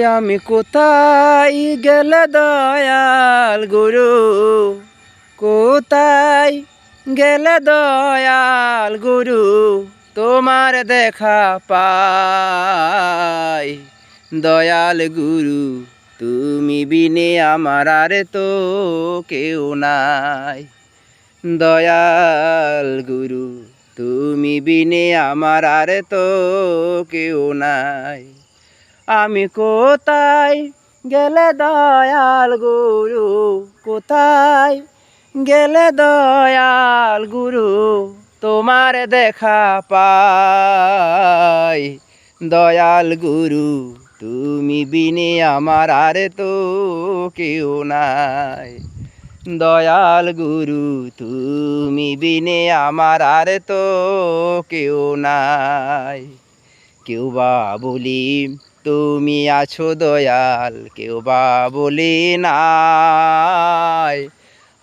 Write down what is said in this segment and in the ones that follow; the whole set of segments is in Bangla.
ওই আমি কোথায় গেলে দয়াল গুরু, কোথায় গেলে দয়াল গুরু, তোমার দেখা পাই। দয়াল গুরু তুমি বিনে আমার আর তো কেউ নাই। দয়াল গুরু তুমি বিনে আমার আর তো কেউ নাই। আমি কোথায় গেলে দয়াল গুরু, কোথায় গেলে দয়াল গুরু, তোমার দেখা পাই। দয়াল গুরু তুমি বিনে আমার আর তো কেউ নাই। দয়াল গুরু তুমি বিনে আমার আর তো কেউ নাই। কেউ বা বলি তুমি আছো দয়াল, কেউ বা বলি নাই।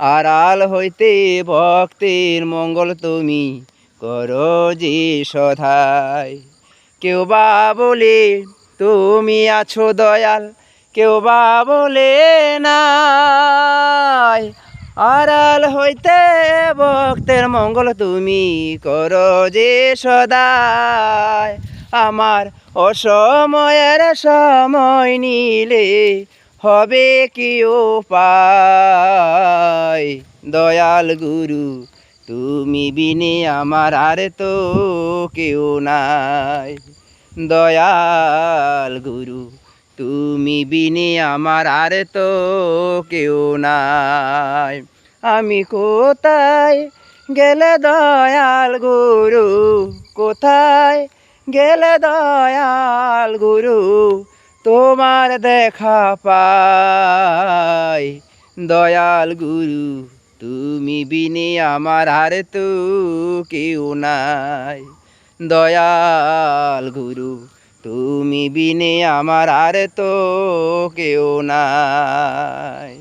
আড়াল হইতে ভক্তের মঙ্গল তুমি করো যে সদাই। কেউ বা বলে তুমি আছো দয়াল, কেউ বা বলে নাই। আড়াল হইতে ভক্তের মঙ্গল তুমি করো যে সদাই। আমার অসময়ের সময় নিলে হবে কি উপায়। দয়াল গুরু তুমি বিনে আমার আর তো কেউ নাই। দয়াল গুরু তুমি বিনে আমার আর তো কেউ নাই। আমি কোথায় গেলে দয়াল গুরু, কোথায় গেলে দয়াল গুরু, তোমার দেখা পাই। দয়াল গুরু তুমি বিনে আমার আর তো কেউ নাই। দয়াল গুরু তুমি বিনে আমার আর তো কেউ নাই।